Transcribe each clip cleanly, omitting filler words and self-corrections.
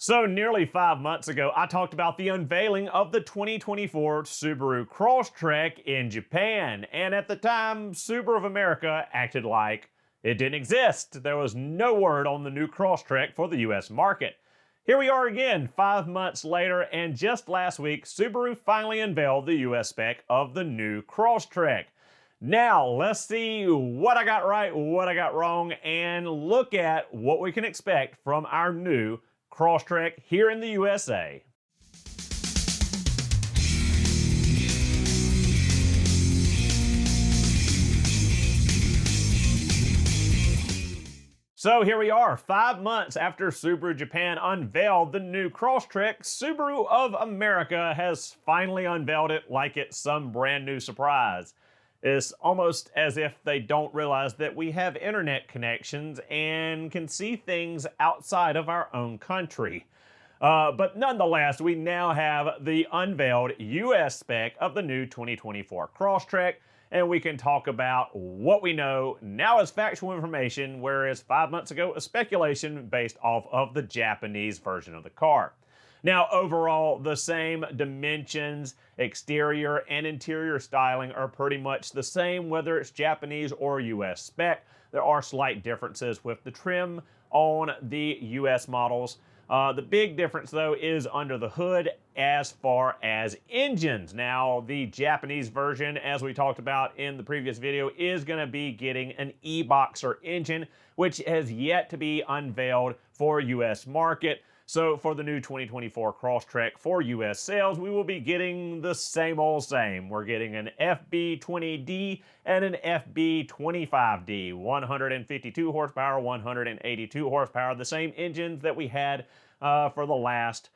So nearly 5 months ago, I talked about the unveiling of the 2024 Subaru Crosstrek in Japan. And at the time, Subaru of America acted like it didn't exist. There was no word on the new Crosstrek for the US market. Here we are again, 5 months later, and just last week, Subaru finally unveiled the US spec of the new Crosstrek. Now, let's see what I got right, what I got wrong, and look at what we can expect from our new Crosstrek here in the USA. So here we are, 5 months after Subaru Japan unveiled the new Crosstrek, Subaru of America has finally unveiled it like it's some brand new surprise. It's almost as if they don't realize that we have internet connections and can see things outside of our own country. But nonetheless, we now have the unveiled US spec of the new 2024 Crosstrek, and we can talk about what we know now as factual information, whereas 5 months ago, a speculation based off of the Japanese version of the car. Now, overall, the same dimensions, exterior and interior styling are pretty much the same, whether it's Japanese or US spec. There are slight differences with the trim on the US models. The big difference, though, is under the hood as far as engines. Now, the Japanese version, as we talked about in the previous video, is going to be getting an E-Boxer engine, which has yet to be unveiled for US market. So for the new 2024 Crosstrek for US sales, we will be getting the same old same. We're getting an FB20D and an FB25D, 152 horsepower, 182 horsepower, the same engines that we had for the last,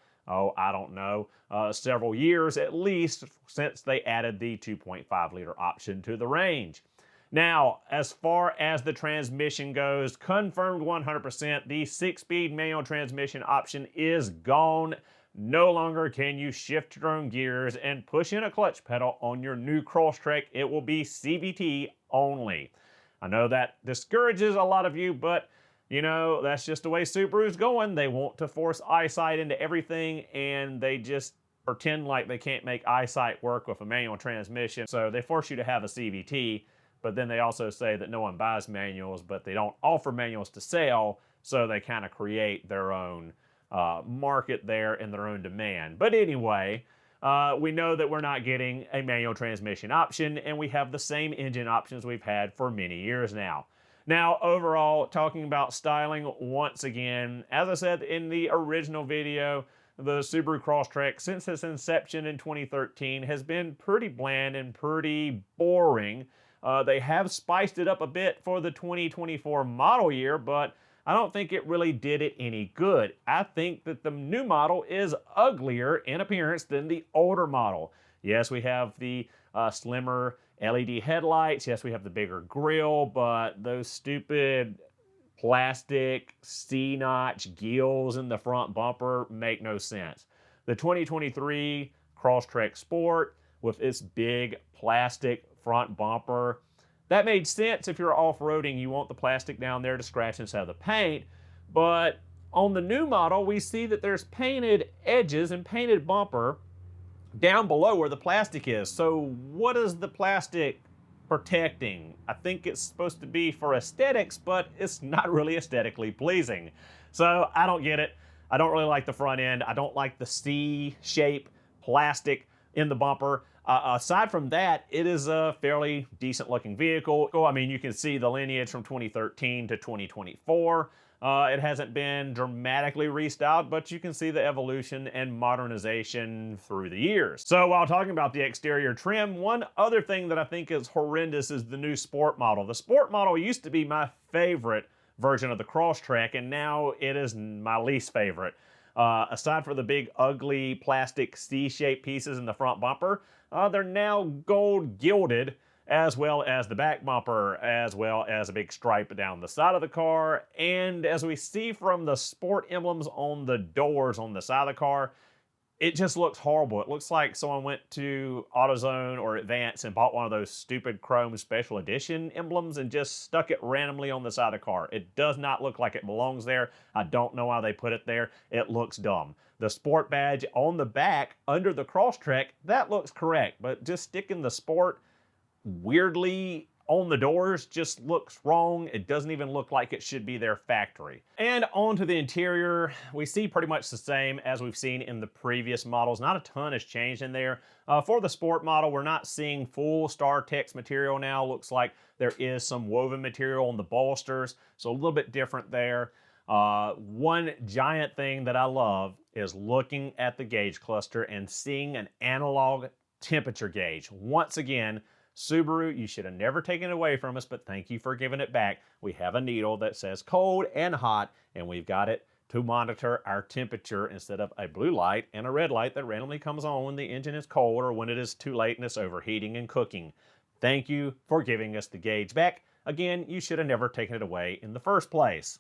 several years at least, since they added the 2.5 liter option to the range. Now, as far as the transmission goes, confirmed 100%, the 6-speed manual transmission option is gone. No longer can you shift your own gears and push in a clutch pedal on your new Crosstrek. It will be CVT only. I know that discourages a lot of you, but you know, that's just the way Subaru's going. They want to force eyesight into everything, and they just pretend like they can't make eyesight work with a manual transmission. So they force you to have a CVT. But then they also say that no one buys manuals, but they don't offer manuals to sell, so they kind of create their own market there and their own demand. But anyway, we know that we're not getting a manual transmission option, and we have the same engine options we've had for many years now. Now, overall, talking about styling, once again, as I said in the original video, the Subaru Crosstrek, since its inception in 2013, has been pretty bland and pretty boring. They have spiced it up a bit for the 2024 model year, but I don't think it really did it any good. I think that the new model is uglier in appearance than the older model. Yes, we have the slimmer LED headlights. Yes, we have the bigger grille, but those stupid plastic C-notch gills in the front bumper make no sense. The 2023 Crosstrek Sport, with its big plastic front bumper, that made sense. If you're off-roading, you want the plastic down there to scratch inside of the paint. But on the new model, we see that there's painted edges and painted bumper down below where the plastic is. So what is the plastic protecting? I think it's supposed to be for aesthetics, but it's not really aesthetically pleasing. So I don't get it. I don't really like the front end. I don't like the C-shape plastic in the bumper. Aside from that, it is a fairly decent looking vehicle. I mean, you can see the lineage from 2013 to 2024. It hasn't been dramatically restyled, but you can see the evolution and modernization through the years. So while talking about the exterior trim, one other thing that I think is horrendous is the new Sport model. The Sport model used to be my favorite version of the Crosstrek, and now it is my least favorite. Aside from the big ugly plastic C-shaped pieces in the front bumper, they're now gold gilded, as well as the back bumper, as well as a big stripe down the side of the car. And as we see from the Sport emblems on the doors on the side of the car, it just looks horrible. It looks like someone went to AutoZone or Advance and bought one of those stupid chrome special edition emblems and just stuck it randomly on the side of the car. It does not look like it belongs there. I don't know why they put it there. It looks dumb. The sport badge on the back under the Crosstrek, that looks correct, but just sticking the sport weirdly on the doors just looks wrong. It doesn't even look like it should be their factory. And onto the interior, we see pretty much the same as we've seen in the previous models. Not a ton has changed in there. For the sport model, we're not seeing full StarTex material now. Looks like there is some woven material on the bolsters, so a little bit different there. One giant thing that I love is looking at the gauge cluster and seeing an analog temperature gauge. Once again, Subaru, you should have never taken it away from us, but thank you for giving it back. We have a needle that says cold and hot, and we've got it to monitor our temperature instead of a blue light and a red light that randomly comes on when the engine is cold or when it is too late and it's overheating and cooking. Thank you for giving us the gauge back. Again, you should have never taken it away in the first place.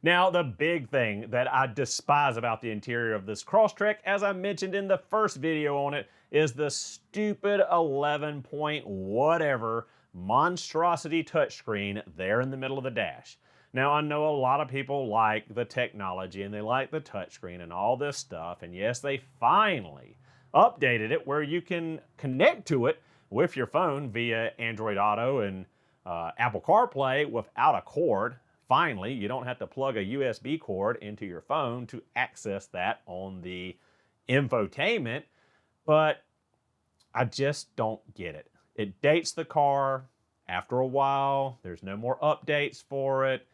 Now, the big thing that I despise about the interior of this Crosstrek, as I mentioned in the first video on it, is the stupid 11-point whatever monstrosity touchscreen there in the middle of the dash. Now, I know a lot of people like the technology and they like the touchscreen and all this stuff, and yes, they finally updated it where you can connect to it with your phone via Android Auto and Apple CarPlay without a cord. Finally, you don't have to plug a USB cord into your phone to access that on the infotainment, but I just don't get it. It dates the car after a while. There's no more updates for it.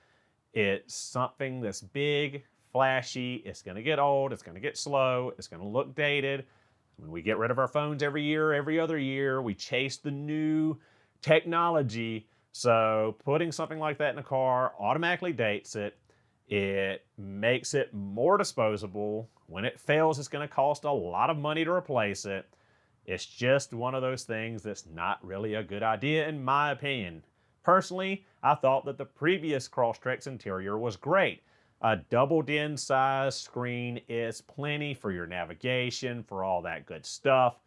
It's something that's big, flashy. It's going to get old. It's going to get slow. It's going to look dated. When we get rid of our phones every year, every other year, we chase the new technology. So putting something like that in a car automatically dates it. It makes it more disposable. When it fails, it's going to cost a lot of money to replace it. It's just one of those things that's not really a good idea in my opinion. Personally, I thought that the previous Crosstrek's interior was great. A double-den size screen is plenty for your navigation, for all that good stuff.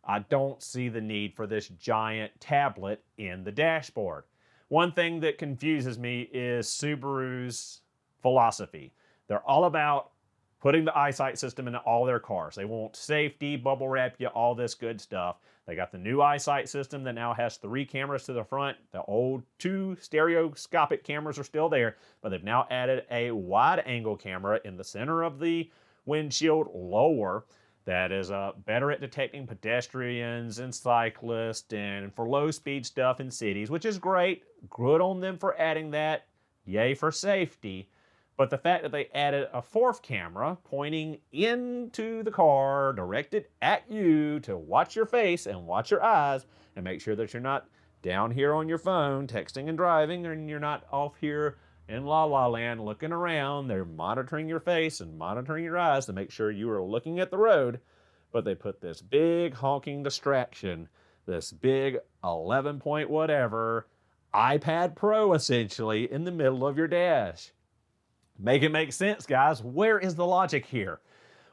I don't see the need for this giant tablet in the dashboard. One thing that confuses me is Subaru's philosophy. They're all about putting the eyesight system into all their cars. They want safety, bubble wrap you, all this good stuff. They got the new eyesight system that now has 3 cameras to the front. The old 2 stereoscopic cameras are still there, but they've now added a wide-angle camera in the center of the windshield lower that is better at detecting pedestrians and cyclists and for low-speed stuff in cities, which is great. Good on them for adding that. Yay for safety. But the fact that they added a 4th camera pointing into the car, directed at you to watch your face and watch your eyes and make sure that you're not down here on your phone texting and driving, and you're not off here in La La Land looking around. They're monitoring your face and monitoring your eyes to make sure you are looking at the road. But they put this big honking distraction, this big 11-point whatever, iPad Pro essentially, in the middle of your dash. Make it make sense, guys. Where is the logic here?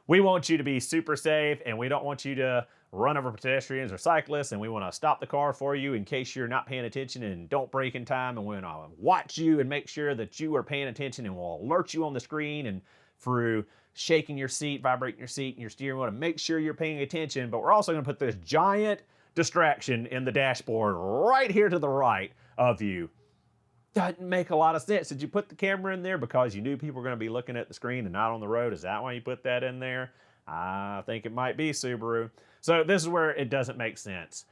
We want you to be super safe, and we don't want you to run over pedestrians or cyclists, and we want to stop the car for you in case you're not paying attention and don't brake in time, and we want to watch you and make sure that you are paying attention, and we'll alert you on the screen and through shaking your seat, vibrating your seat and your steering wheel to make sure you're paying attention. But we're also going to put this giant distraction in the dashboard right here to the right of you. Doesn't make a lot of sense. Did you put the camera in there because you knew people were going to be looking at the screen and not on the road? Is that why you put that in there? I think it might be Subaru. So this is where it doesn't make sense.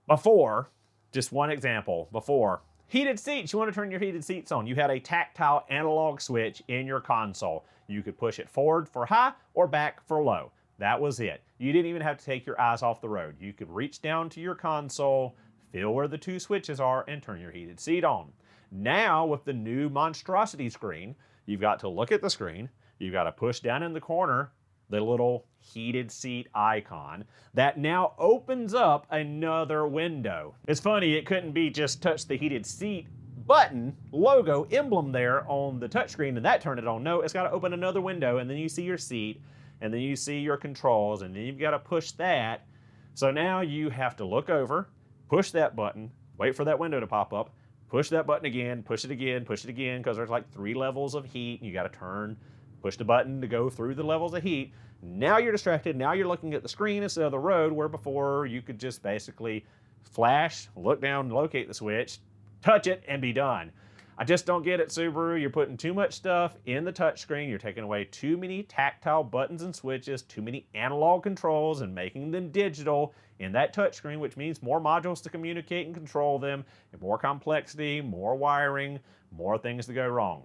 Before, just one example, before, heated seats. You want to turn your heated seats on. You had a tactile analog switch in your console. You could push it forward for high or back for low. That was it. You didn't even have to take your eyes off the road. You could reach down to your console, feel where the 2 switches are, and turn your heated seat on. Now, with the new monstrosity screen, you've got to look at the screen. You've got to push down in the corner the little heated seat icon that now opens up another window. It's funny, it couldn't be just touch the heated seat button, logo, emblem there on the touchscreen and that turned it on. No, it's got to open another window and then you see your seat and then you see your controls, and then you've got to push that. So now you have to look over, push that button, wait for that window to pop up, push that button again, push it again, because there's like 3 levels of heat, and you got to turn, push the button to go through the levels of heat. Now you're distracted. Now you're looking at the screen instead of the road, where before you could just basically flash, look down, locate the switch, touch it, and be done. I just don't get it, Subaru. You're putting too much stuff in the touchscreen. You're taking away too many tactile buttons and switches, too many analog controls, and making them digital in that touchscreen, which means more modules to communicate and control them, and more complexity, more wiring, more things to go wrong.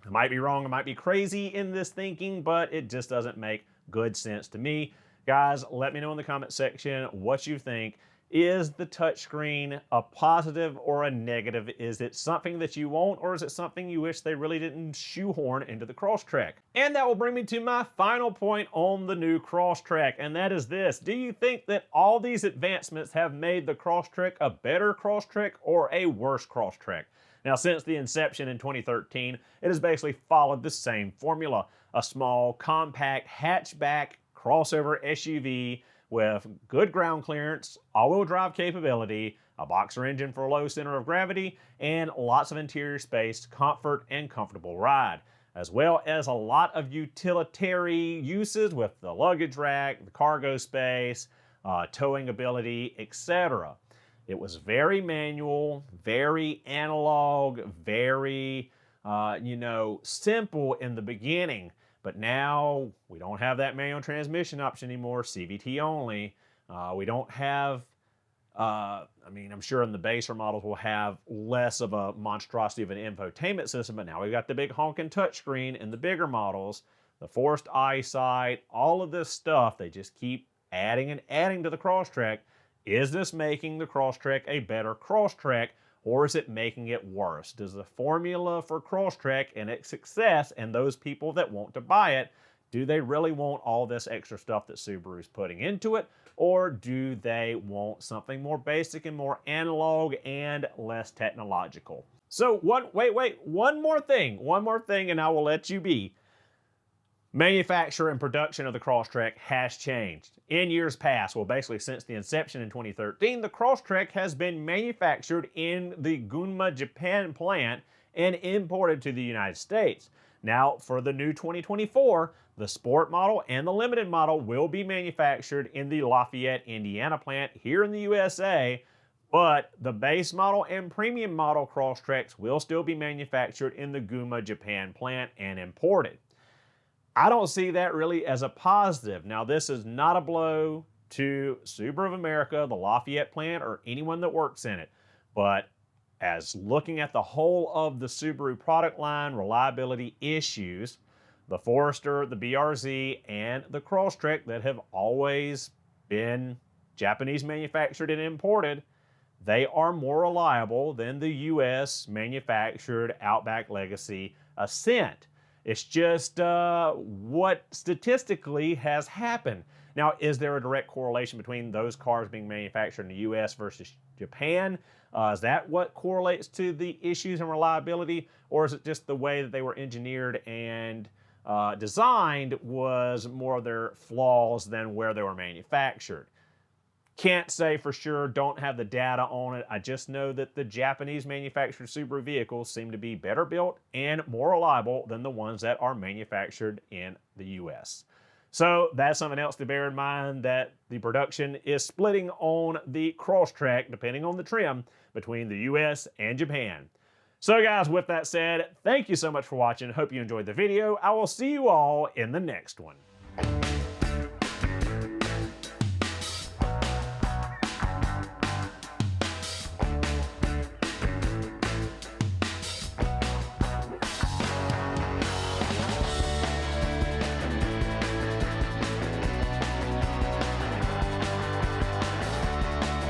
I might be wrong, I might be crazy in this thinking, but it just doesn't make good sense to me. Guys, let me know in the comment section what you think. Is the touchscreen a positive or a negative? Is it something that you want, or is it something you wish they really didn't shoehorn into the Crosstrek? And that will bring me to my final point on the new Crosstrek, and that is this. Do you think that all these advancements have made the Crosstrek a better Crosstrek or a worse Crosstrek? Now, since the inception in 2013, it has basically followed the same formula. A small, compact, hatchback, crossover SUV with good ground clearance, all-wheel drive capability, a boxer engine for low center of gravity, and lots of interior space, comfort, and comfortable ride, as well as a lot of utilitarian uses with the luggage rack, the cargo space, towing ability, etc. It was very manual, very analog, very, simple in the beginning. But now we don't have that manual transmission option anymore, CVT only. We don't have, I'm sure in the baser models we'll have less of a monstrosity of an infotainment system, but now we've got the big honking touchscreen in the bigger models, the forced eyesight, all of this stuff. They just keep adding and adding to the Crosstrek. Is this making the Crosstrek a better Crosstrek, or is it making it worse? Does the formula for Crosstrek and its success and those people that want to buy it, do they really want all this extra stuff that Subaru's putting into it, or do they want something more basic and more analog and less technological? So one more thing, and I will let you be. Manufacture and production of the Crosstrek has changed. In years past, well, basically since the inception in 2013, the Crosstrek has been manufactured in the Gunma, Japan plant and imported to the United States. Now, for the new 2024, the Sport model and the Limited model will be manufactured in the Lafayette, Indiana plant here in the USA, but the base model and premium model Crosstreks will still be manufactured in the Gunma, Japan plant and imported. I don't see that really as a positive. Now, this is not a blow to Subaru of America, the Lafayette plant, or anyone that works in it. But as looking at the whole of the Subaru product line, reliability issues, the Forester, the BRZ, and the Crosstrek that have always been Japanese manufactured and imported, they are more reliable than the US manufactured Outback Legacy Ascent. It's just what statistically has happened. Now, is there a direct correlation between those cars being manufactured in the US versus Japan? Is that what correlates to the issues in reliability? Or is it just the way that they were engineered and designed was more of their flaws than where they were manufactured? Can't say for sure, don't have the data on it. I just know that the Japanese manufactured Subaru vehicles seem to be better built and more reliable than the ones that are manufactured in the US. So that's something else to bear in mind, that the production is splitting on the Crosstrek, depending on the trim, between the US and Japan. So guys, with that said, thank you so much for watching. Hope you enjoyed the video. I will see you all in the next one.